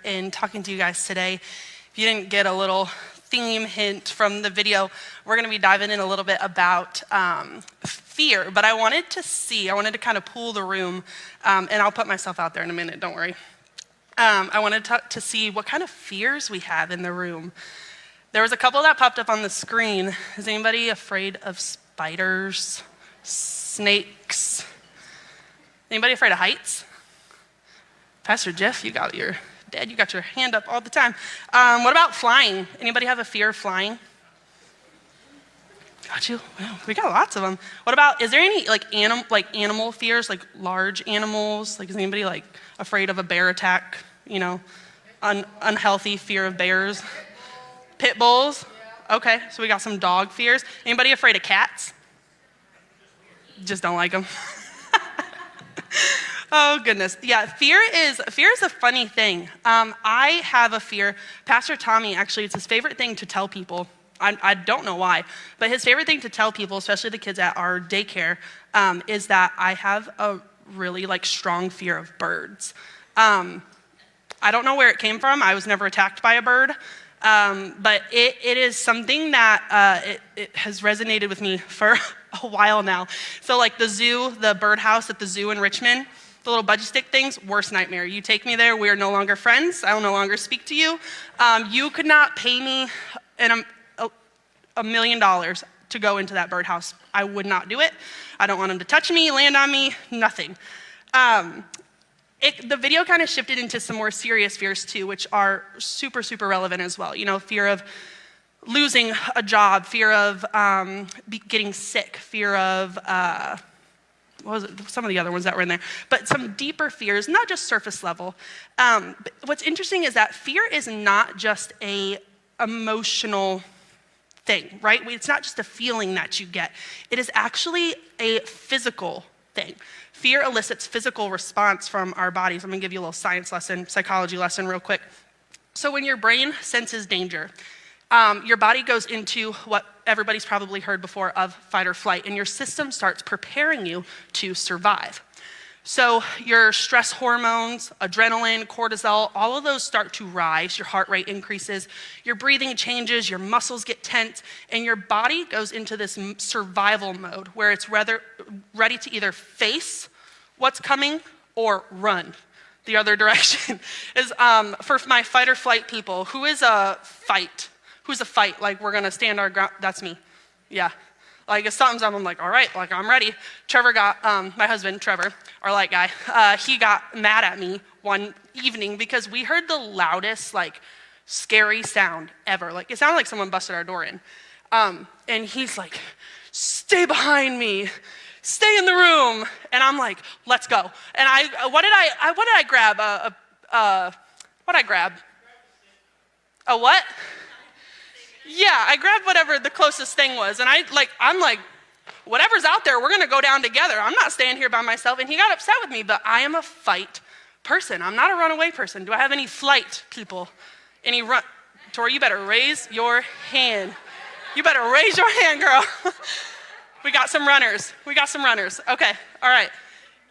in talking to you guys today. If you didn't get a little theme hint from the video, we're going to be diving in a little bit about fear. But I wanted to kind of pool the room, and I'll put myself out there in a minute, don't worry. I wanted to see what kind of fears we have in the room. There was a couple that popped up on the screen. Is anybody afraid of spiders, snakes? Anybody afraid of heights? Pastor Jeff, you got your hand up all the time. What about flying? Anybody have a fear of flying? Got you? Well, we got lots of them. What about, is there any animal fears, like large animals? Like, is anybody like afraid of a bear attack? You know, unhealthy fear of bears? Pit bulls? Okay, so we got some dog fears. Anybody afraid of cats? Just don't like them. Oh goodness, yeah, fear is a funny thing. I have a fear. Pastor Tommy, actually, it's his favorite thing to tell people. I don't know why, but his favorite thing to tell people, especially the kids at our daycare, is that I have a really strong fear of birds. I don't know where it came from. I was never attacked by a bird, but it is something that it has resonated with me for a while now. So like the birdhouse at the zoo in Richmond, the little budgie stick things, worst nightmare. You take me there, we are no longer friends. I will no longer speak to you. You could not pay me $1 million to go into that birdhouse. I would not do it. I don't want them to touch me, land on me, nothing. The video kind of shifted into some more serious fears too, which are super, super relevant as well. You know, fear of losing a job, fear of getting sick, fear of, what was it? Some of the other ones that were in there, but some deeper fears, not just surface level. But what's interesting is that fear is not just a emotional thing, right? It's not just a feeling that you get. It is actually a physical thing. Fear elicits physical response from our bodies. I'm gonna give you a little science lesson, psychology lesson real quick. So when your brain senses danger, your body goes into what everybody's probably heard before of fight or flight, and your system starts preparing you to survive. So your stress hormones, adrenaline, cortisol, all of those start to rise, your heart rate increases, your breathing changes, your muscles get tense, and your body goes into this survival mode where it's ready to either face what's coming or run the other direction. For my fight or flight people, who is a fight? Who's a fight? Like, we're gonna stand our ground. That's me. Yeah. Like, if something's up, I'm like, all right, like, I'm ready. Trevor got, my husband, Trevor, our light guy, he got mad at me one evening because we heard the loudest, scary sound ever. Like, it sounded like someone busted our door in. And he's like, stay behind me, stay in the room. And I'm like, let's go. And what did I grab? What'd I grab? A what? Yeah, I grabbed whatever the closest thing was, and I'm like, whatever's out there, we're gonna go down together. I'm not staying here by myself. And he got upset with me, but I am a fight person. I'm not a runaway person. Do I have any flight people? Any run? Tori, you better raise your hand. You better raise your hand, girl. We got some runners. Okay, all right.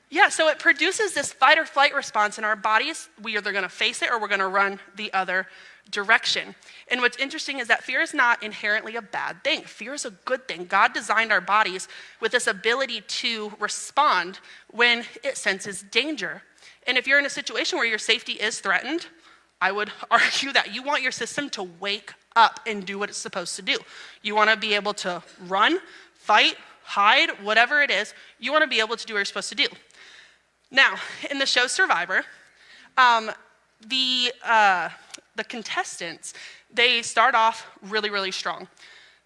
Yeah, so it produces this fight or flight response in our bodies. We either gonna face it or we're gonna run the other direction. And what's interesting is that fear is not inherently a bad thing. Fear is a good thing. God designed our bodies with this ability to respond when it senses danger. And if you're in a situation where your safety is threatened, I would argue that you want your system to wake up and do what it's supposed to do. You want to be able to run, fight, hide, whatever it is. You want to be able to do what you're supposed to do. Now, in the show Survivor, the contestants, they start off really, really strong.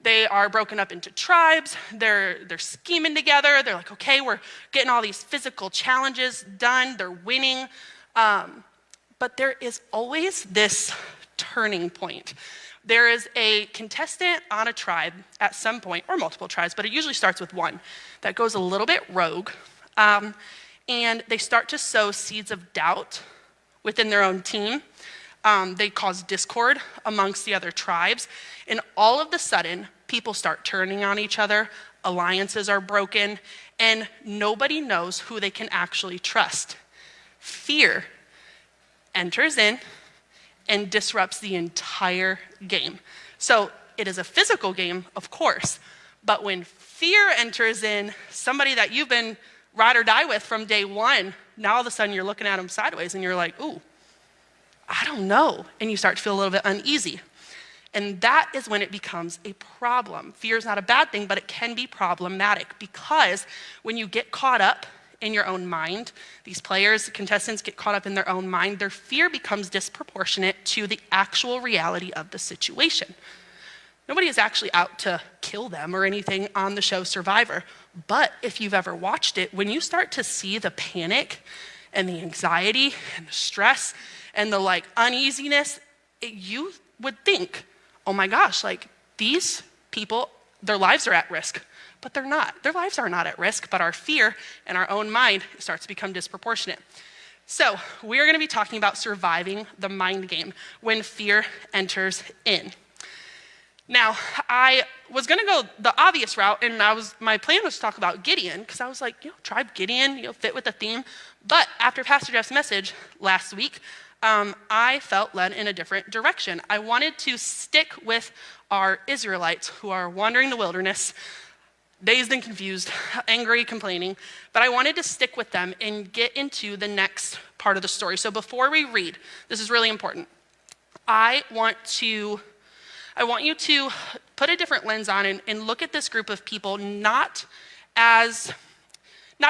They are broken up into tribes. They're scheming together. They're like, okay, we're getting all these physical challenges done. They're winning. But there is always this turning point. There is a contestant on a tribe at some point, or multiple tribes, but it usually starts with one, that goes a little bit rogue. And they start to sow seeds of doubt within their own team. They cause discord amongst the other tribes. And all of a sudden, people start turning on each other, alliances are broken, and nobody knows who they can actually trust. Fear enters in and disrupts the entire game. So it is a physical game, of course, but when fear enters in, somebody that you've been ride or die with from day one, now all of a sudden you're looking at them sideways and you're like, ooh, I don't know. And you start to feel a little bit uneasy. And that is when it becomes a problem. Fear is not a bad thing, but it can be problematic because when you get caught up in your own mind, these players, contestants get caught up in their own mind, their fear becomes disproportionate to the actual reality of the situation. Nobody is actually out to kill them or anything on the show Survivor. But if you've ever watched it, when you start to see the panic and the anxiety and the stress and the uneasiness, you would think, oh my gosh, these people, their lives are at risk, but they're not. Their lives are not at risk, but our fear and our own mind starts to become disproportionate. So we're gonna be talking about surviving the mind game when fear enters in. Now, I was gonna go the obvious route, and my plan was to talk about Gideon, because I was like, tribe Gideon, fit with the theme. But after Pastor Jeff's message last week, I felt led in a different direction. I wanted to stick with our Israelites who are wandering the wilderness, dazed and confused, angry, complaining, but I wanted to stick with them and get into the next part of the story. So before we read, this is really important. I want you to put a different lens on and look at this group of people not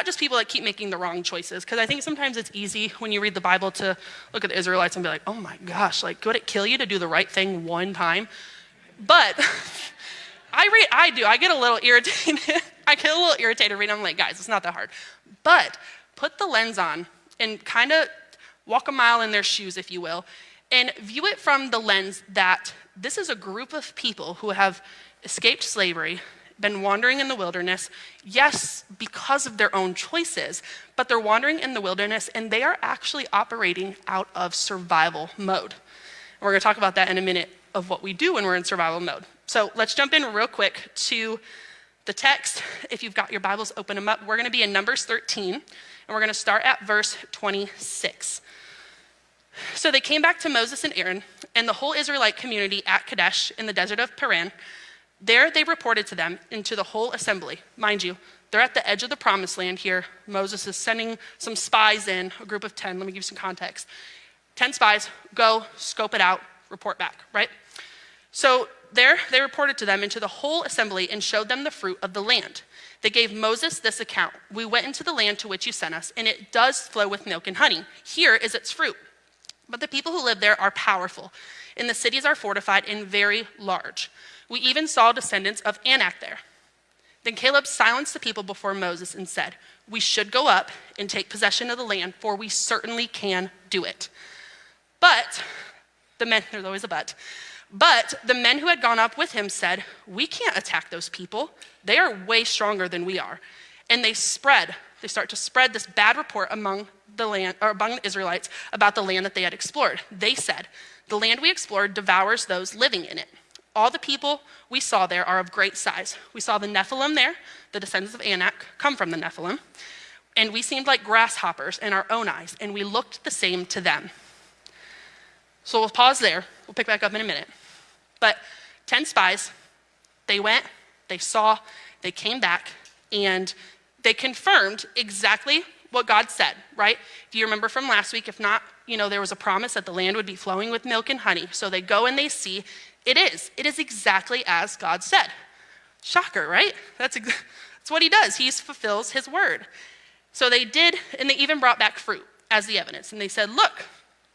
just people that keep making the wrong choices, because I think sometimes it's easy when you read the Bible to look at the Israelites and be like, oh my gosh, would it kill you to do the right thing one time? But I get a little irritated. I get a little irritated reading. I'm like, guys, it's not that hard. But put the lens on and kind of walk a mile in their shoes, if you will, and view it from the lens that this is a group of people who have escaped slavery, been wandering in the wilderness, yes, because of their own choices, but they're wandering in the wilderness and they are actually operating out of survival mode. And we're gonna talk about that in a minute of what we do when we're in survival mode. So let's jump in real quick to the text. If you've got your Bibles, open them up. We're gonna be in Numbers 13, and we're gonna start at verse 26. So they came back to Moses and Aaron and the whole Israelite community at Kadesh in the desert of Paran. There they reported to them and to the whole assembly. Mind you, they're at the edge of the promised land here. Moses is sending some spies in, a group of 10. Let me give you some context. 10 spies, go, scope it out, report back, right? So there they reported to them and to the whole assembly and showed them the fruit of the land. They gave Moses this account. We went into the land to which you sent us, and it does flow with milk and honey. Here is its fruit. But the people who live there are powerful, and the cities are fortified and very large. We even saw descendants of Anak there. Then Caleb silenced the people before Moses and said, we should go up and take possession of the land, for we certainly can do it. But the men, there's always a but the men who had gone up with him said, we can't attack those people. They are way stronger than we are. And they start to spread this bad report among the Israelites about the land that they had explored. They said, the land we explored devours those living in it. All the people we saw there are of great size. We saw the Nephilim there, the descendants of Anak come from the Nephilim, and we seemed like grasshoppers in our own eyes, and we looked the same to them. So we'll pause there. We'll pick back up in a minute. But 10 spies, they went, they saw, they came back, and they confirmed exactly what God said, right? If you remember from last week, if not, there was a promise that the land would be flowing with milk and honey. So they go and they see, it is exactly as God said. Shocker, right? That's what he does. He fulfills his word. So they did, and they even brought back fruit as the evidence. And they said, look,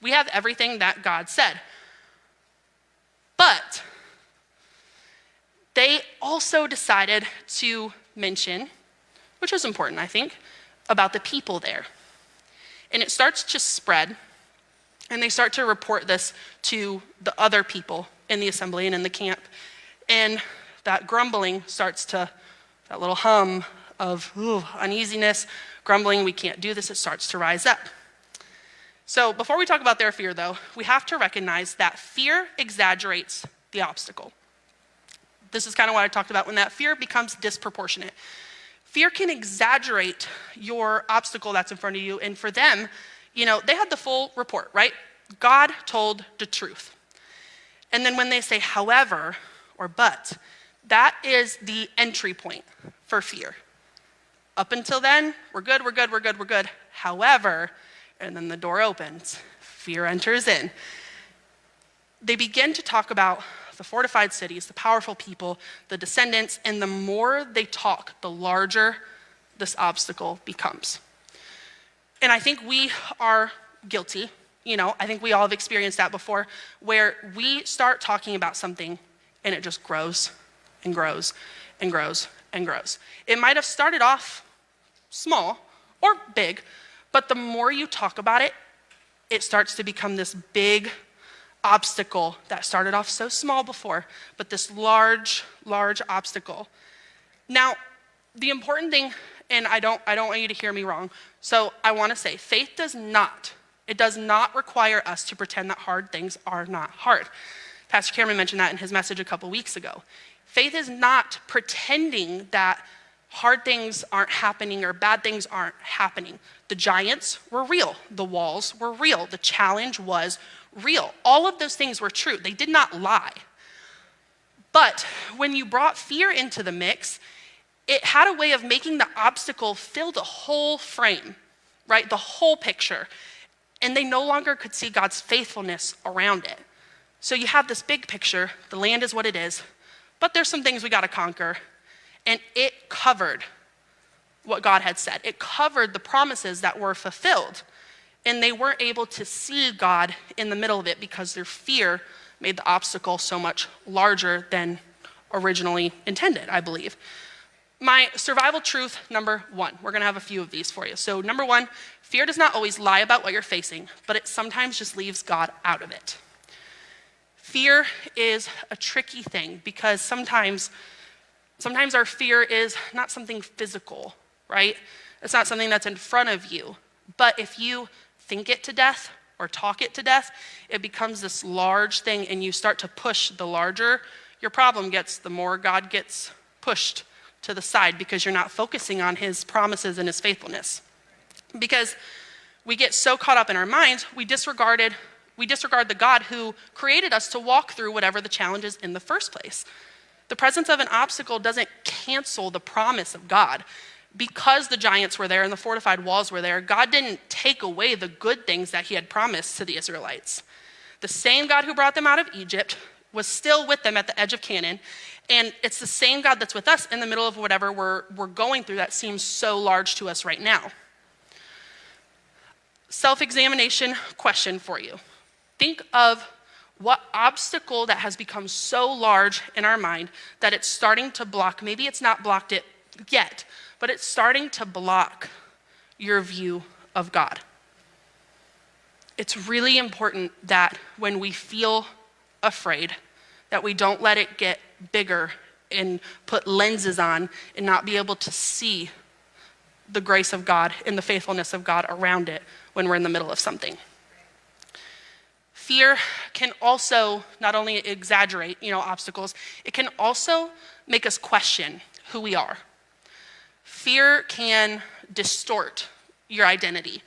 we have everything that God said. But they also decided to mention, which was important, I think, about the people there. And it starts to spread, and they start to report this to the other people in the assembly and in the camp. And that grumbling starts to, that little hum of uneasiness, grumbling, we can't do this, it starts to rise up. So before we talk about their fear, though, we have to recognize that fear exaggerates the obstacle. This is kind of what I talked about when that fear becomes disproportionate. Fear can exaggerate your obstacle that's in front of you, and for them, they had the full report, right? God told the truth. And then when they say however or but, that is the entry point for fear. Up until then, we're good, we're good, we're good, we're good. However, and then the door opens, fear enters in. They begin to talk about the fortified cities, the powerful people, the descendants, and the more they talk, the larger this obstacle becomes. And I think we are guilty. I think we all have experienced that before, where we start talking about something and it just grows and grows and grows and grows. It might have started off small or big, but the more you talk about it, it starts to become this big obstacle that started off so small before, but this large, large obstacle. Now, the important thing, and I don't want you to hear me wrong, so I want to say faith does not require us to pretend that hard things are not hard. Pastor Cameron mentioned that in his message a couple weeks ago. Faith is not pretending that hard things aren't happening or bad things aren't happening. The giants were real. The walls were real. The challenge was real. All of those things were true. They did not lie. But when you brought fear into the mix, it had a way of making the obstacle fill the whole frame, right? The whole picture. And they no longer could see God's faithfulness around it. So you have this big picture, the land is what it is, but there's some things we got to conquer. And it covered what God had said. It covered the promises that were fulfilled. And they weren't able to see God in the middle of it because their fear made the obstacle so much larger than originally intended, I believe. My survival truth number 1, we're gonna have a few of these for you. So number 1, fear does not always lie about what you're facing, but it sometimes just leaves God out of it. Fear is a tricky thing because sometimes our fear is not something physical, right? It's not something that's in front of you. But if you think it to death or talk it to death, it becomes this large thing and you start to push the larger your problem gets, the more God gets pushed to the side because you're not focusing on his promises and his faithfulness. Because we get so caught up in our minds, we disregard the God who created us to walk through whatever the challenge is in the first place. The presence of an obstacle doesn't cancel the promise of God. Because the giants were there and the fortified walls were there, God didn't take away the good things that he had promised to the Israelites. The same God who brought them out of Egypt was still with them at the edge of Canaan. And it's the same God that's with us in the middle of whatever we're going through that seems so large to us right now. Self-examination question for you. Think of what obstacle that has become so large in our mind that it's starting to block, maybe it's not blocked it yet, but it's starting to block your view of God. It's really important that when we feel afraid, that we don't let it get bigger and put lenses on and not be able to see the grace of God and the faithfulness of God around it when we're in the middle of something. Fear can also not only exaggerate, obstacles, it can also make us question who we are. Fear can distort your identity.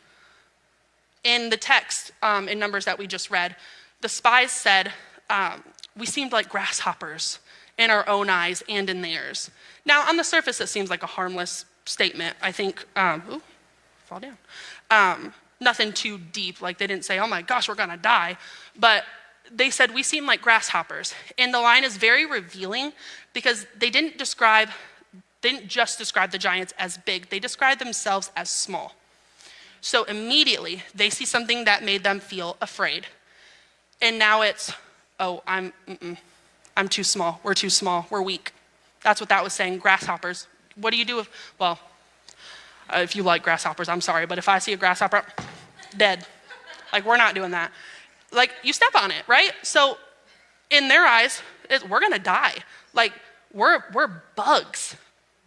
In the text, in Numbers that we just read, the spies said, we seemed like grasshoppers in our own eyes and in theirs. Now, on the surface, it seems like a harmless statement. I think, fall down. Nothing too deep, like they didn't say, oh my gosh, we're gonna die. But they said, we seem like grasshoppers. And the line is very revealing because they didn't just describe the giants as big, they described themselves as small. So immediately, they see something that made them feel afraid. And now it's, I'm too small, we're weak. That's what that was saying, grasshoppers. What do you do if you like grasshoppers, I'm sorry, but if I see a grasshopper, dead. Like, we're not doing that. Like, you step on it, right? So in their eyes, we're gonna die. Like, we're bugs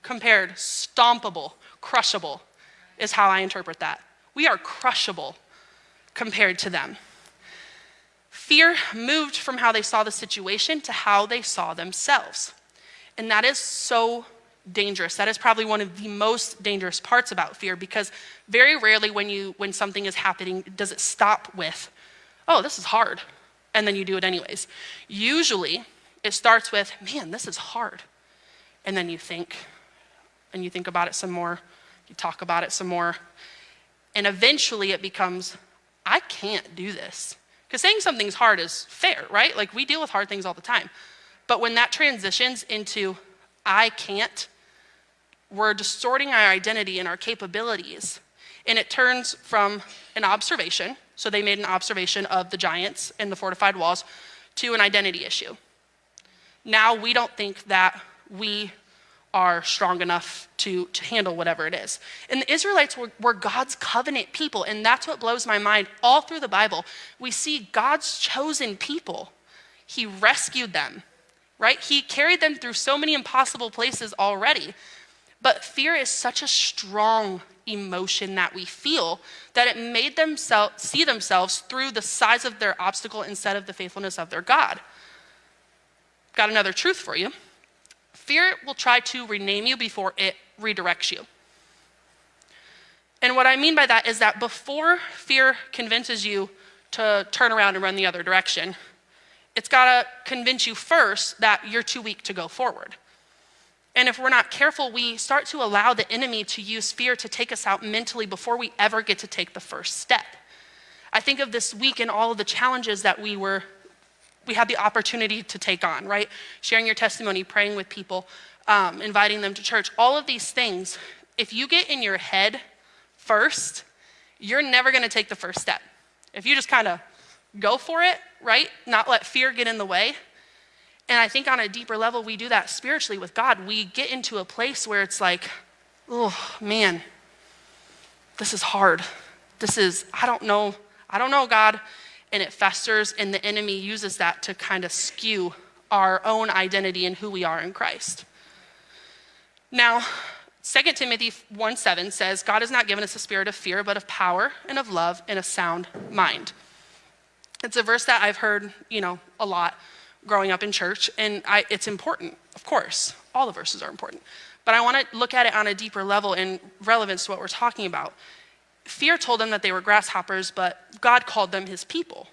compared, stompable, crushable is how I interpret that. We are crushable compared to them. Fear moved from how they saw the situation to how they saw themselves. And that is so dangerous. That is probably one of the most dangerous parts about fear because very rarely when something is happening, does it stop with oh, this is hard. And then you do it anyways. Usually it starts with, man, this is hard. And then you think about it some more, you talk about it some more. And eventually it becomes, I can't do this. Because saying something's hard is fair, right? Like we deal with hard things all the time. But when that transitions into, I can't, we're distorting our identity and our capabilities. And it turns from an observation, so they made an observation of the giants and the fortified walls, to an identity issue. Now we don't think that we are strong enough to handle whatever it is. And the Israelites were God's covenant people, and that's what blows my mind. All through the Bible, we see God's chosen people. He rescued them, right? He carried them through so many impossible places already. But fear is such a strong emotion that we feel that it made them see themselves through the size of their obstacle instead of the faithfulness of their God. Got another truth for you. Fear will try to rename you before it redirects you. And what I mean by that is that before fear convinces you to turn around and run the other direction, it's got to convince you first that you're too weak to go forward. And if we're not careful, we start to allow the enemy to use fear to take us out mentally before we ever get to take the first step. I think of this week and all of the challenges that we had the opportunity to take on, right? Sharing your testimony, praying with people, inviting them to church, all of these things. If you get in your head first, you're never going to take the first step. If you just kind of go for it, right? Not let fear get in the way. And I think on a deeper level, we do that spiritually with God. We get into a place where it's like, oh man, this is hard. I don't know, God. And it festers, and the enemy uses that to kind of skew our own identity and who we are in Christ. Now, 2 Timothy 1:7 says, God has not given us a spirit of fear, but of power and of love and a sound mind. It's a verse that I've heard, a lot growing up in church, and it's important, of course. All the verses are important. But I want to look at it on a deeper level in relevance to what we're talking about. Fear told them that they were grasshoppers, but God called them his people.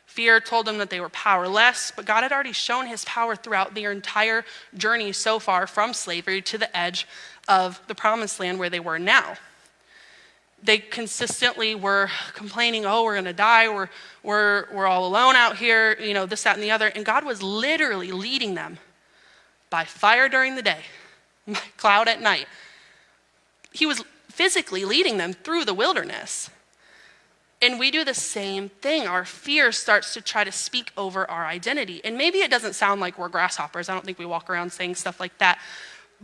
Fear told them that they were powerless, but God had already shown his power throughout their entire journey so far from slavery to the edge of the promised land where they were now. They consistently were complaining, oh, we're going to die, we're all alone out here, this, that, and the other. And God was literally leading them by fire during the day, by cloud at night. He was physically leading them through the wilderness. And we do the same thing. Our fear starts to try to speak over our identity. And maybe it doesn't sound like we're grasshoppers. I don't think we walk around saying stuff like that.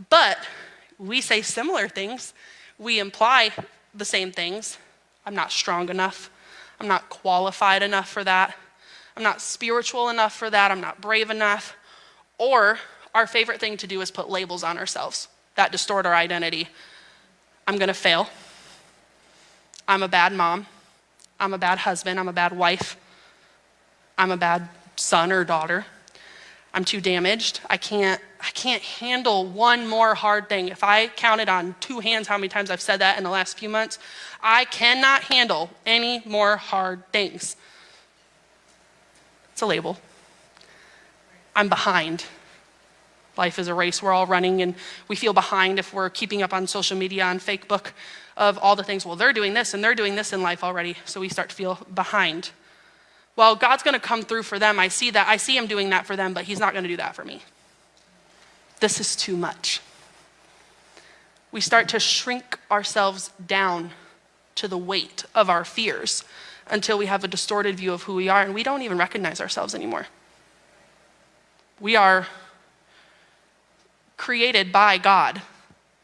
But we say similar things. We imply the same things. I'm not strong enough. I'm not qualified enough for that. I'm not spiritual enough for that. I'm not brave enough. Or our favorite thing to do is put labels on ourselves that distort our identity. I'm going to fail. I'm a bad mom. I'm a bad husband. I'm a bad wife. I'm a bad son or daughter. I'm too damaged. I can't handle one more hard thing. If I counted on two hands how many times I've said that in the last few months, I cannot handle any more hard things. It's a label. I'm behind. Life is a race we're all running, and we feel behind if we're keeping up on social media, on Facebook, of all the things. Well, they're doing this and they're doing this in life already, so we start to feel behind. Well, God's going to come through for them. I see him doing that for them, but he's not going to do that for me. This is too much. We start to shrink ourselves down to the weight of our fears until we have a distorted view of who we are, and we don't even recognize ourselves anymore. We are created by God,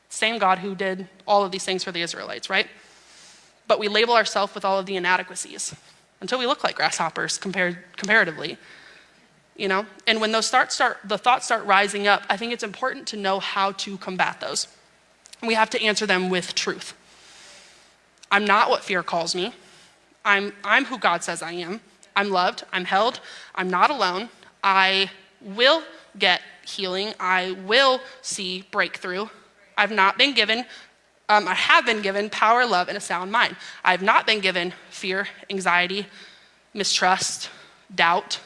same God who did all of these things for the Israelites, right? But we label ourselves with all of the inadequacies until we look like grasshoppers comparatively, And when those thoughts start rising up, I think it's important to know how to combat those. We have to answer them with truth. I'm not what fear calls me. I'm who God says I am. I'm loved. I'm held. I'm not alone. I will get healing. I will see breakthrough. I have been given power, love, and a sound mind. I have not been given fear, anxiety, mistrust, doubt.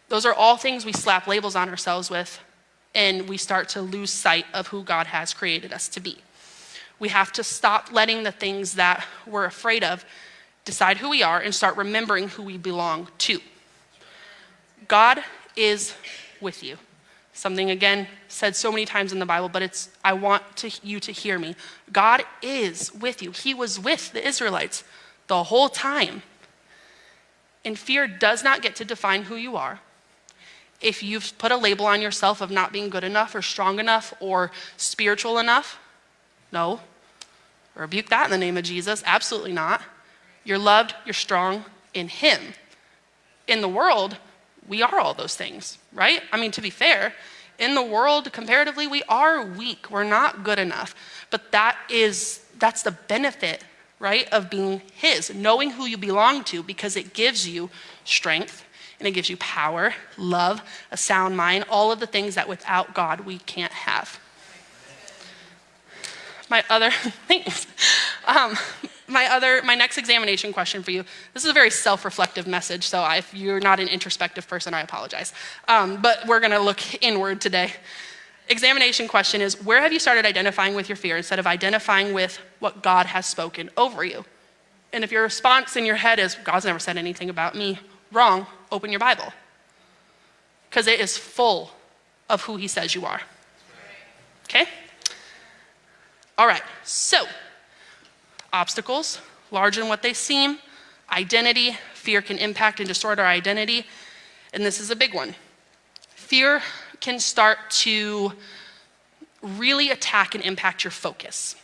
Those are all things we slap labels on ourselves with, and we start to lose sight of who God has created us to be. We have to stop letting the things that we're afraid of decide who we are and start remembering who we belong to. God is with you. Something, again, said so many times in the Bible, but I want you to hear me. God is with you. He was with the Israelites the whole time. And fear does not get to define who you are. If you've put a label on yourself of not being good enough or strong enough or spiritual enough, no. Rebuke that in the name of Jesus. Absolutely not. You're loved, you're strong in him. In the world, we are all those things, right? I mean, to be fair, in the world, comparatively, we are weak. We're not good enough. But that's the benefit, right, of being his, knowing who you belong to, because it gives you strength and it gives you power, love, a sound mind, all of the things that without God we can't have. My next examination question for you, this is a very self-reflective message, so if you're not an introspective person, I apologize. But we're gonna look inward today. Examination question is, where have you started identifying with your fear instead of identifying with what God has spoken over you? And if your response in your head is, God's never said anything about me, wrong, open your Bible. Because it is full of who he says you are. Okay? All right, so obstacles, larger than what they seem, identity, fear can impact and distort our identity, and this is a big one. Fear can start to really attack and impact your focus.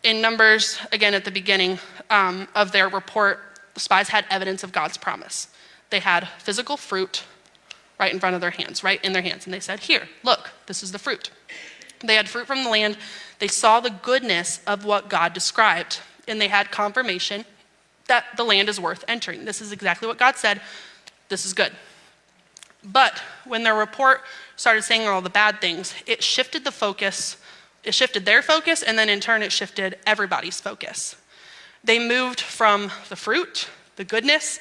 In Numbers, again at the beginning of their report, the spies had evidence of God's promise. They had physical fruit right in front of their hands, right in their hands, and they said, here, look, this is the fruit. They had fruit from the land. They saw the goodness of what God described, and they had confirmation that the land is worth entering. This is exactly what God said. This is good. But when their report started saying all the bad things, it shifted the focus. It shifted their focus, and then in turn, it shifted everybody's focus. They moved from the fruit, the goodness,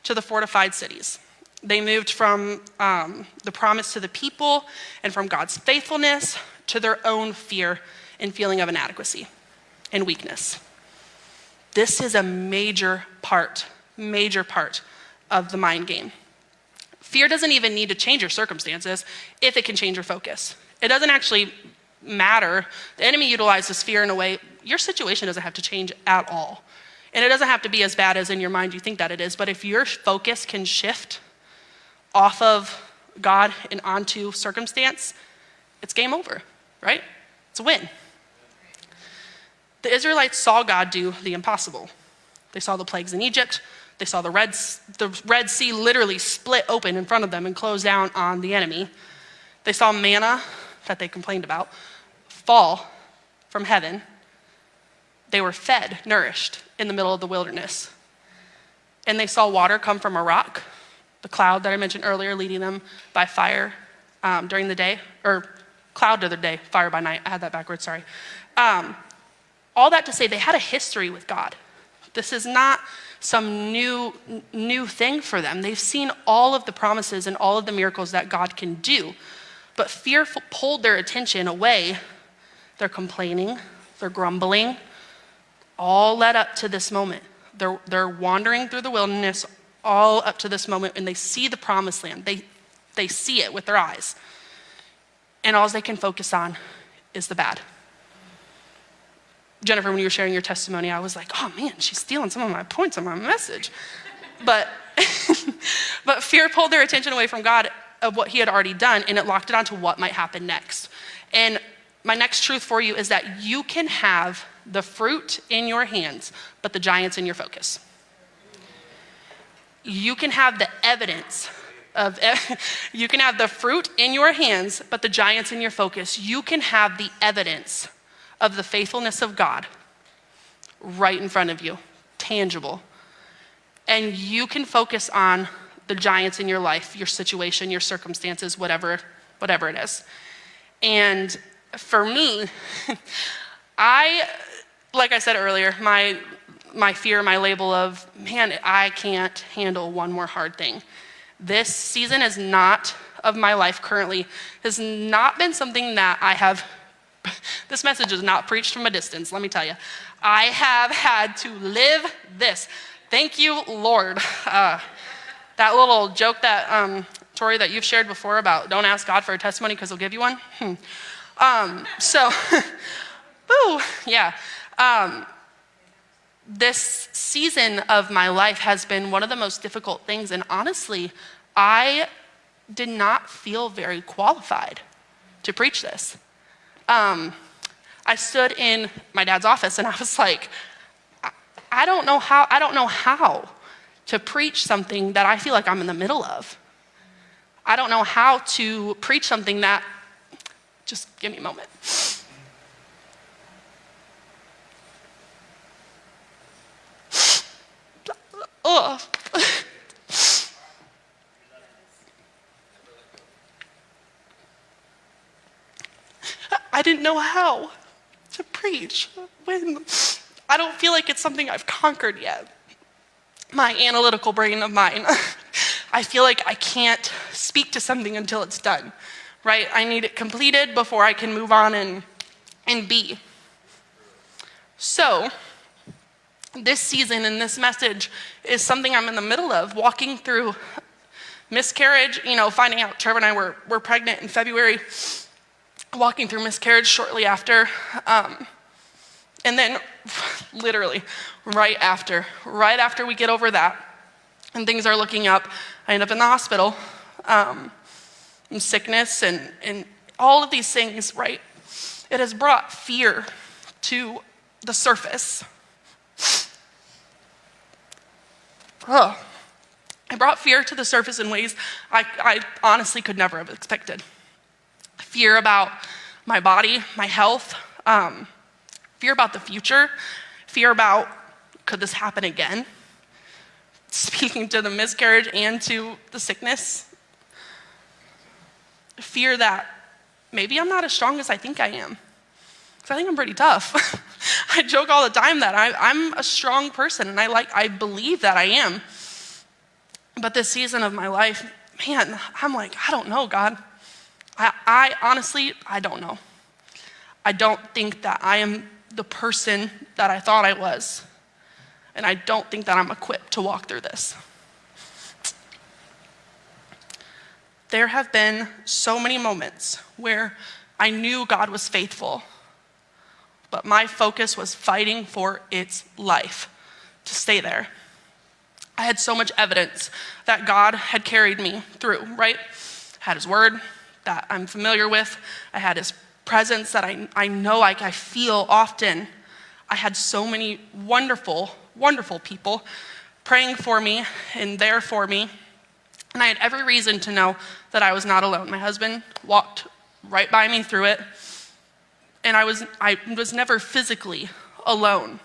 to the fortified cities. They moved from the promise to the people and from God's faithfulness to their own fear and feeling of inadequacy and weakness. This is a major part of the mind game. Fear doesn't even need to change your circumstances if it can change your focus. It doesn't actually matter. The enemy utilizes fear in a way, your situation doesn't have to change at all. And it doesn't have to be as bad as in your mind you think that it is, but if your focus can shift off of God and onto circumstance, it's game over, right? It's a win. The Israelites saw God do the impossible. They saw the plagues in Egypt. They saw the Red Sea literally split open in front of them and close down on the enemy. They saw manna that they complained about fall from heaven. They were fed, nourished in the middle of the wilderness. And they saw water come from a rock, the cloud that I mentioned earlier, leading them by fire during the day, or cloud during the day, fire by night. I had that backwards, sorry. All that to say, they had a history with God. This is not some new thing for them. They've seen all of the promises and all of the miracles that God can do. But fear pulled their attention away. They're complaining, they're grumbling, all led up to this moment. They're wandering through the wilderness all up to this moment, and they see the promised land. They see it with their eyes. And all they can focus on is the bad. Jennifer, when you were sharing your testimony, I was like, oh man, she's stealing some of my points on my message. But fear pulled their attention away from God of what he had already done, and it locked it onto what might happen next. And my next truth for you is that you can have the fruit in your hands, but the giant's in your focus. You can have the evidence you can have the fruit in your hands, but the giant's in your focus. You can have the evidence of the faithfulness of God right in front of you, tangible. And you can focus on the giants in your life, your situation, your circumstances, whatever it is. And for me, like I said earlier, my my fear, my label of, man, I can't handle one more hard thing. This season is not of my life currently, has not been something that I have, this message is not preached from a distance, let me tell you. I have had to live this. Thank you, Lord. That little joke that, Tori, that you've shared before about don't ask God for a testimony because he'll give you one. So, woo, yeah. This season of my life has been one of the most difficult things, and honestly, I did not feel very qualified to preach this. I stood in my dad's office and I was like, I don't know how to preach something that I feel like I'm in the middle of. I don't know how to preach something that, just give me a moment. Ugh. I didn't know how to preach when I don't feel like it's something I've conquered yet. My analytical brain of mine, I feel like I can't speak to something until it's done, right? I need it completed before I can move on and be. So, this season and this message is something I'm in the middle of, walking through miscarriage, finding out Trevor and I were pregnant in February, walking through miscarriage shortly after, and then literally right after we get over that and things are looking up, I end up in the hospital, and sickness and all of these things, right? It has brought fear to the surface. It brought fear to the surface in ways I honestly could never have expected. Fear about my body, my health, fear about the future, fear about, could this happen again? Speaking to the miscarriage and to the sickness. Fear that maybe I'm not as strong as I think I am. Because I think I'm pretty tough. I joke all the time that I'm a strong person and I believe that I am. But this season of my life, man, I'm like, I don't know, God. I honestly, I don't know. I don't think that I am the person that I thought I was. And I don't think that I'm equipped to walk through this. There have been so many moments where I knew God was faithful, but my focus was fighting for its life to stay there. I had so much evidence that God had carried me through, right? I had his word that I'm familiar with. I had his presence that I know, I feel often. I had so many wonderful, wonderful people praying for me and there for me. And I had every reason to know that I was not alone. My husband walked right by me through it. And I was never physically alone.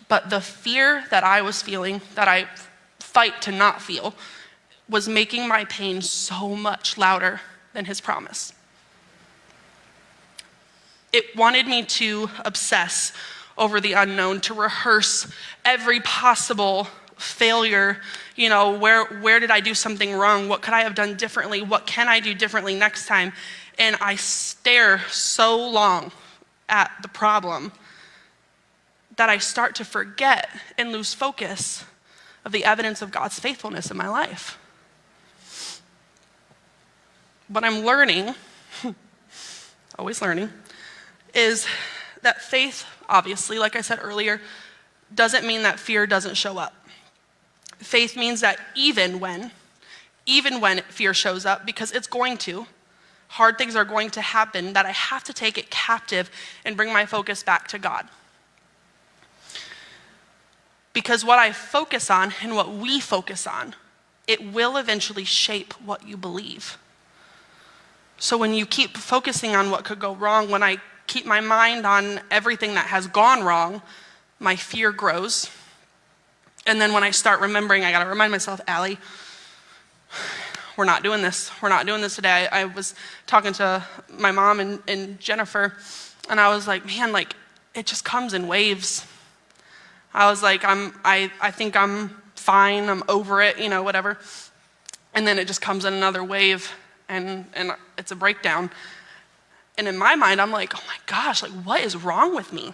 But the fear that I was feeling, that I fight to not feel, was making my pain so much louder than his promise. It wanted me to obsess over the unknown, to rehearse every possible failure. Where did I do something wrong? What could I have done differently? What can I do differently next time? And I stare so long at the problem that I start to forget and lose focus of the evidence of God's faithfulness in my life. What I'm learning, always learning, is that faith, obviously, like I said earlier, doesn't mean that fear doesn't show up. Faith means that even when fear shows up, because it's going to, hard things are going to happen, that I have to take it captive and bring my focus back to God. Because what I focus on and what we focus on, it will eventually shape what you believe. So when you keep focusing on what could go wrong, when I keep my mind on everything that has gone wrong, my fear grows. And then when I start remembering, I gotta remind myself, Allie, we're not doing this. We're not doing this today. I was talking to my mom and Jennifer, and I was like, man, it just comes in waves. I was like, I think I'm fine, I'm over it, whatever. And then it just comes in another wave and it's a breakdown. And in my mind, I'm like, oh my gosh, like what is wrong with me?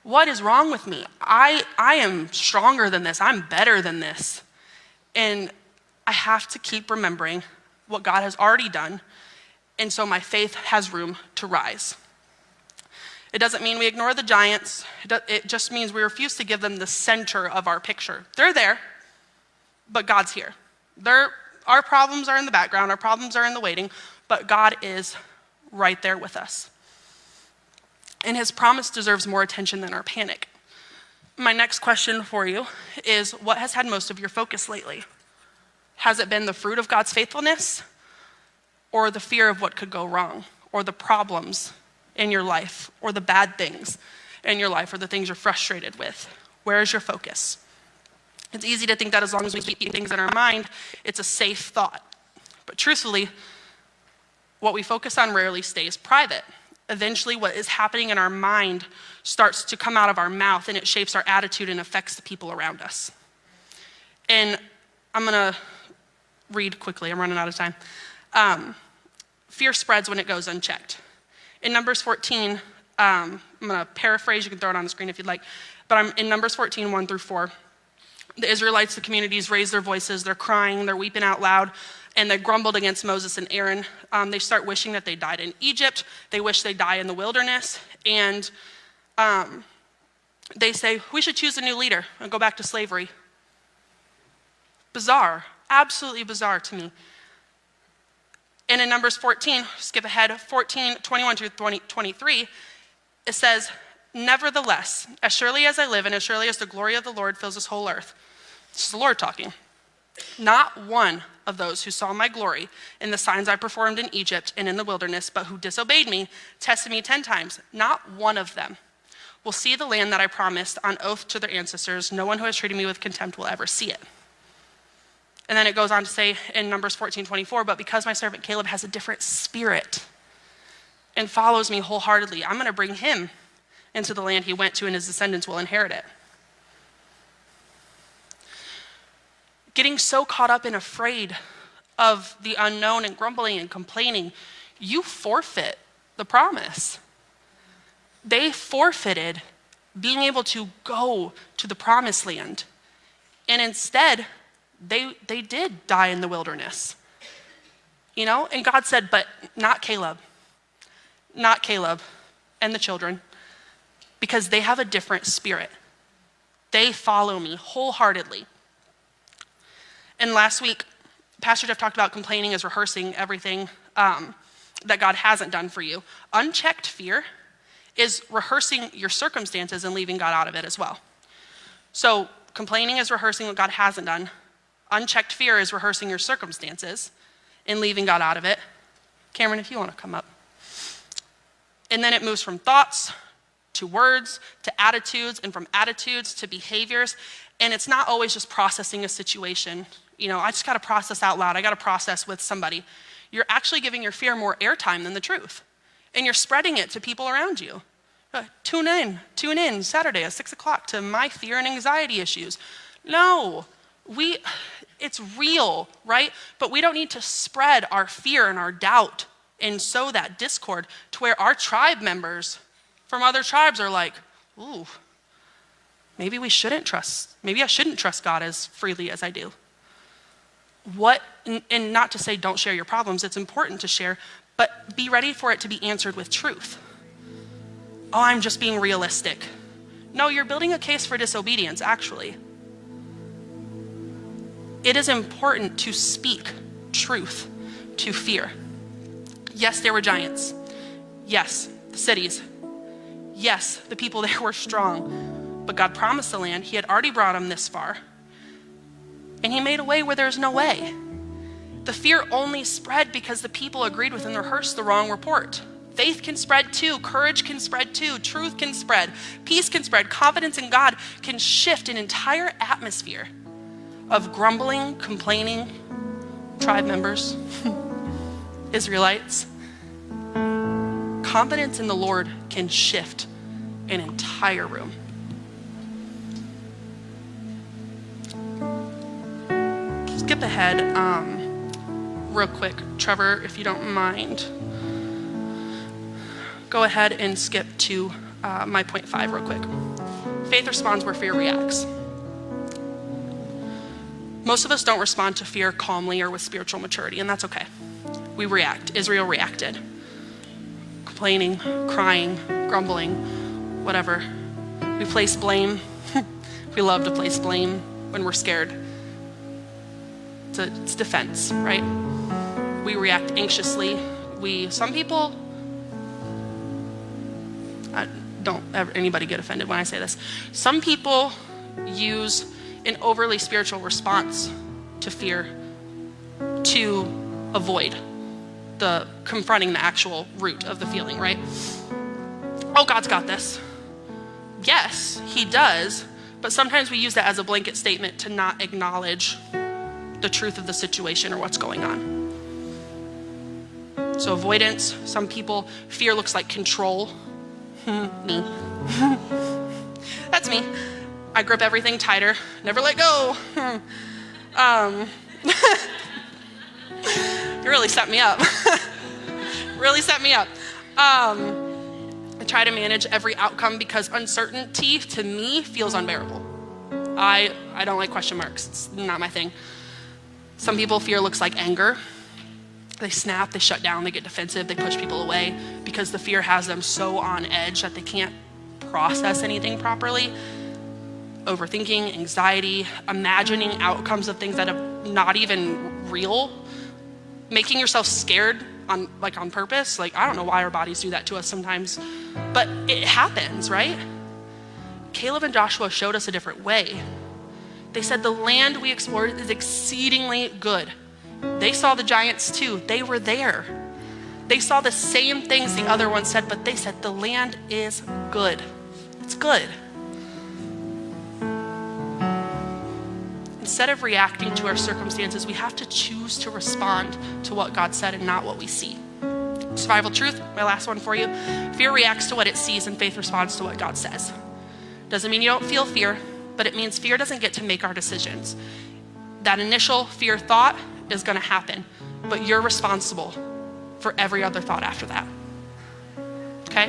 What is wrong with me? I am stronger than this. I'm better than this. And I have to keep remembering what God has already done. And so my faith has room to rise. It doesn't mean we ignore the giants. It just means we refuse to give them the center of our picture. They're there, but God's here. Our problems are in the background. Our problems are in the waiting, but God is right there with us. And his promise deserves more attention than our panic. My next question for you is, what has had most of your focus lately? Has it been the fruit of God's faithfulness, or the fear of what could go wrong, or the problems in your life, or the bad things in your life, or the things you're frustrated with? Where is your focus? It's easy to think that as long as we keep things in our mind, it's a safe thought. But truthfully, what we focus on rarely stays private. Eventually, what is happening in our mind starts to come out of our mouth, and it shapes our attitude and affects the people around us. And I'm gonna read quickly, I'm running out of time. Fear spreads when it goes unchecked. In Numbers 14, I'm gonna paraphrase, you can throw it on the screen if you'd like, but I'm in Numbers 14, 1-4. The Israelites, the communities, raise their voices, they're crying, they're weeping out loud, and they grumbled against Moses and Aaron. They start wishing that they died in Egypt. They wish they die in the wilderness. And they say, we should choose a new leader and go back to slavery. Bizarre, absolutely bizarre to me. And in Numbers 14, skip ahead, 14, 21 through 23, it says, nevertheless, as surely as I live and as surely as the glory of the Lord fills this whole earth. This is the Lord talking. Not one of those who saw my glory in the signs I performed in Egypt and in the wilderness, but who disobeyed me, tested me 10 times, not one of them will see the land that I promised on oath to their ancestors. No one who has treated me with contempt will ever see it. And then it goes on to say in Numbers 14:24, but because my servant Caleb has a different spirit and follows me wholeheartedly, I'm going to bring him into the land he went to, and his descendants will inherit it. Getting so caught up and afraid of the unknown and grumbling and complaining, you forfeit the promise. They forfeited being able to go to the promised land. And instead, they did die in the wilderness. And God said, but not Caleb and the children, because they have a different spirit. They follow me wholeheartedly. And last week, Pastor Jeff talked about complaining as rehearsing everything that God hasn't done for you. Unchecked fear is rehearsing your circumstances and leaving God out of it as well. So complaining is rehearsing what God hasn't done. Unchecked fear is rehearsing your circumstances and leaving God out of it. Cameron, if you want to come up. And then it moves from thoughts to words to attitudes, and from attitudes to behaviors. And it's not always just processing a situation. I just got to process out loud. I got to process with somebody. You're actually giving your fear more airtime than the truth. And you're spreading it to people around you. Tune in Saturday at 6 o'clock to my fear and anxiety issues. No, it's real, right? But we don't need to spread our fear and our doubt and sow that discord to where our tribe members from other tribes are like, ooh, maybe I shouldn't trust God as freely as I do. And not to say don't share your problems, it's important to share, but be ready for it to be answered with truth. Oh, I'm just being realistic. No, you're building a case for disobedience, actually. It is important to speak truth to fear. Yes, there were giants. Yes, the cities. Yes, the people there were strong. But God promised the land. He had already brought them this far. And he made a way where there's no way. The fear only spread because the people agreed with and rehearsed the wrong report. Faith can spread too. Courage can spread too. Truth can spread. Peace can spread. Confidence in God can shift an entire atmosphere of grumbling, complaining, tribe members, Israelites. Confidence in the Lord can shift an entire room. ahead real quick, Trevor, if you don't mind. Go ahead and skip to my point 5 real quick. Faith responds where fear reacts. Most of us don't respond to fear calmly or with spiritual maturity, and that's okay. We react. Israel reacted. Complaining, crying, grumbling, whatever. We place blame. We love to place blame when we're scared. It's defense, right? We react anxiously. Some people, don't ever anybody get offended when I say this. Some people use an overly spiritual response to fear to avoid confronting the actual root of the feeling, right? Oh, God's got this. Yes, he does, but sometimes we use that as a blanket statement to not acknowledge the truth of the situation or what's going on. So avoidance, some people, fear looks like control. Me. That's me. I grip everything tighter, never let go. You really set me up. Really set me up. I try to manage every outcome because uncertainty to me feels unbearable. I don't like question marks. It's not my thing. Some people, fear looks like anger. They snap, they shut down, they get defensive, they push people away because the fear has them so on edge that they can't process anything properly. Overthinking, anxiety, imagining outcomes of things that are not even real, making yourself scared on purpose. Like, I don't know why our bodies do that to us sometimes, but it happens, right? Caleb and Joshua showed us a different way. They said the land we explored is exceedingly good. They saw the giants too. They were there. They saw the same things the other ones said, but they said the land is good. It's good. Instead of reacting to our circumstances, we have to choose to respond to what God said and not what we see. Survival truth, my last one for you. Fear reacts to what it sees and faith responds to what God says. Doesn't mean you don't feel fear, but it means fear doesn't get to make our decisions. That initial fear thought is going to happen, but you're responsible for every other thought after that. Okay?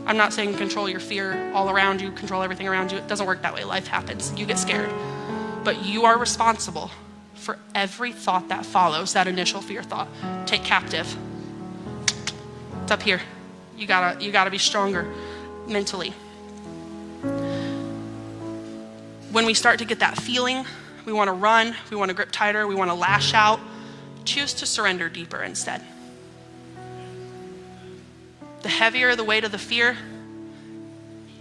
I'm not saying control your fear all around you, control everything around you. It doesn't work that way. Life happens. You get scared. But you are responsible for every thought that follows that initial fear thought. Take captive. It's up here. You gotta be stronger mentally. When we start to get that feeling, we want to run, we want to grip tighter, we want to lash out, choose to surrender deeper instead. The heavier the weight of the fear,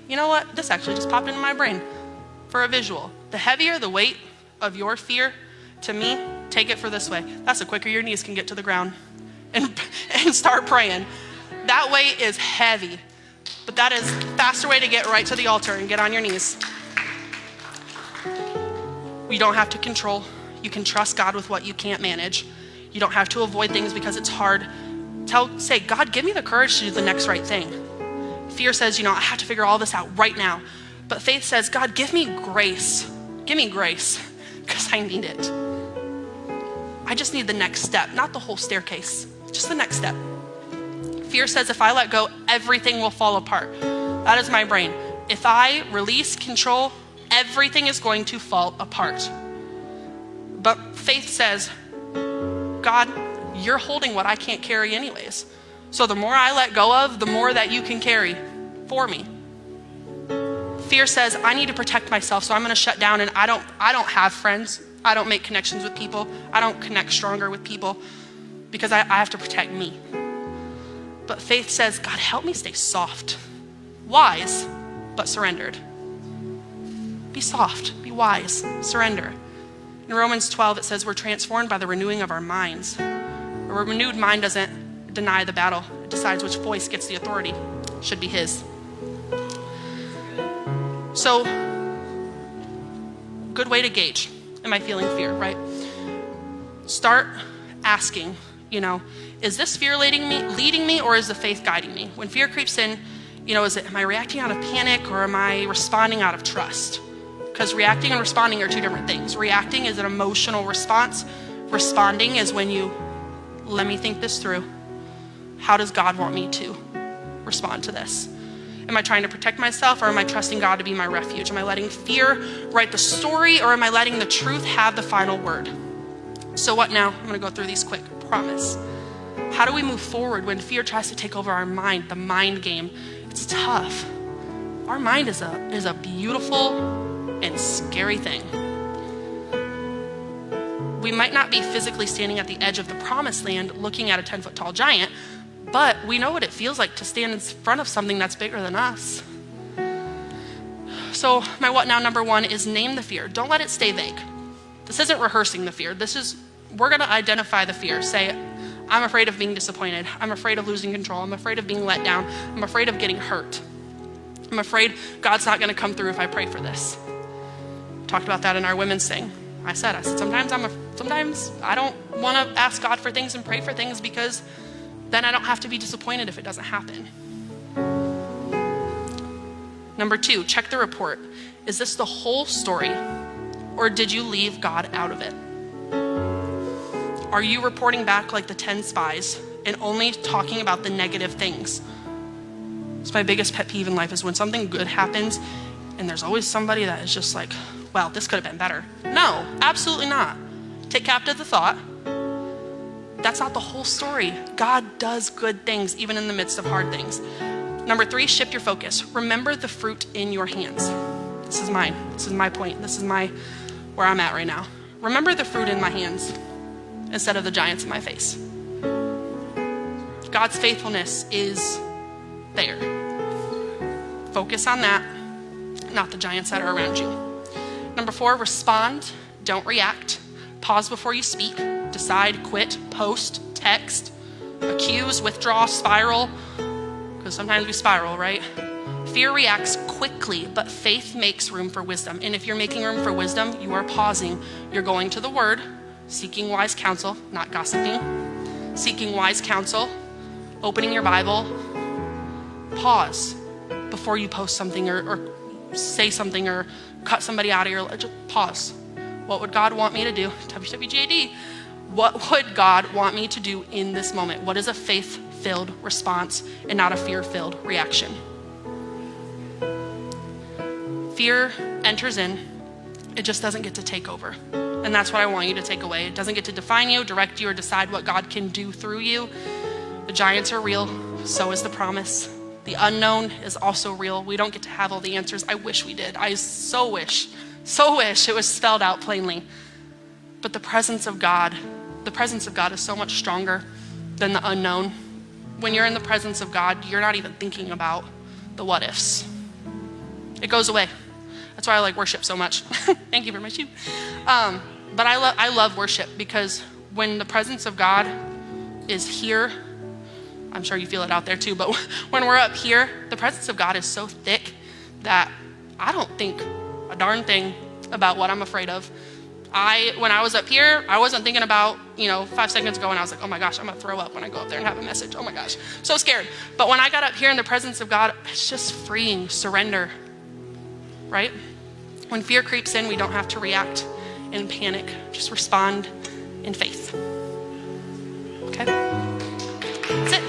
you know what? This actually just popped into my brain for a visual. The heavier the weight of your fear, to me, take it for this way. That's the quicker your knees can get to the ground and start praying. That weight is heavy, but that is a faster way to get right to the altar and get on your knees. You don't have to control. You can trust God with what you can't manage. You don't have to avoid things because it's hard. Say, God, give me the courage to do the next right thing. Fear says, I have to figure all this out right now. But faith says, God, give me grace. Give me grace, because I need it. I just need the next step, not the whole staircase, just the next step. Fear says, if I let go, everything will fall apart. That is my brain. If I release control, everything is going to fall apart. But faith says, God, you're holding what I can't carry anyways. So the more I let go of, the more that you can carry for me. Fear says, I need to protect myself, so I'm going to shut down, and I don't have friends. I don't make connections with people. I don't connect stronger with people because I have to protect me. But faith says, God, help me stay soft, wise, but surrendered. Be soft, be wise, surrender. In Romans 12, it says we're transformed by the renewing of our minds. A renewed mind doesn't deny the battle. It decides which voice gets the authority. It should be his. So, good way to gauge, am I feeling fear, right? Start asking, is this fear leading me, or is the faith guiding me? When fear creeps in, am I reacting out of panic, or am I responding out of trust? Because reacting and responding are two different things. Reacting is an emotional response. Responding is when you, let me think this through. How does God want me to respond to this? Am I trying to protect myself, or am I trusting God to be my refuge? Am I letting fear write the story, or am I letting the truth have the final word? So what now? I'm gonna go through these quick, promise. How do we move forward when fear tries to take over our mind, the mind game? It's tough. Our mind is a beautiful and scary thing. We might not be physically standing at the edge of the promised land looking at a 10-foot tall giant, but we know what it feels like to stand in front of something that's bigger than us. So my what now number 1 is name the fear. Don't let it stay vague. This isn't rehearsing the fear. We're gonna identify the fear. Say, I'm afraid of being disappointed. I'm afraid of losing control. I'm afraid of being let down. I'm afraid of getting hurt. I'm afraid God's not gonna come through if I pray for this. Talked about that in our women's thing. I said, sometimes I don't wanna ask God for things and pray for things because then I don't have to be disappointed if it doesn't happen. Number 2, check the report. Is this the whole story, or did you leave God out of it? Are you reporting back like the 10 spies and only talking about the negative things? It's my biggest pet peeve in life is when something good happens and there's always somebody that is just like, well, this could have been better. No, absolutely not. Take captive the thought. That's not the whole story. God does good things even in the midst of hard things. Number 3, shift your focus. Remember the fruit in your hands. This is mine. This is my point. This is where I'm at right now. Remember the fruit in my hands instead of the giants in my face. God's faithfulness is there. Focus on that, not the giants that are around you. Number 4, respond, don't react. Pause before you speak. Decide, quit, post, text, accuse, withdraw, spiral, because sometimes we spiral, right? Fear reacts quickly, but faith makes room for wisdom. And if you're making room for wisdom, you are pausing. You're going to the word, seeking wise counsel, not gossiping, seeking wise counsel, opening your Bible. Pause before you post something or say something or cut somebody out of your life. Just pause. What would God want me to do? WWJD. What would God want me to do in this moment? What is a faith-filled response and not a fear-filled reaction? Fear enters in. It just doesn't get to take over. And that's what I want you to take away. It doesn't get to define you, direct you, or decide what God can do through you. The giants are real. So is the promise. The unknown is also real. We don't get to have all the answers. I wish we did. I so wish it was spelled out plainly. But the presence of God is so much stronger than the unknown. When you're in the presence of God, you're not even thinking about the what ifs. It goes away. That's why I like worship so much. Thank you for my shoe. But I love worship because when the presence of God is here, I'm sure you feel it out there too, but when we're up here, the presence of God is so thick that I don't think a darn thing about what I'm afraid of. When I was up here, I wasn't thinking about, 5 seconds ago, and I was like, oh my gosh, I'm gonna throw up when I go up there and have a message. Oh my gosh, so scared. But when I got up here in the presence of God, it's just freeing, surrender, right? When fear creeps in, we don't have to react in panic. Just respond in faith. Okay? That's it.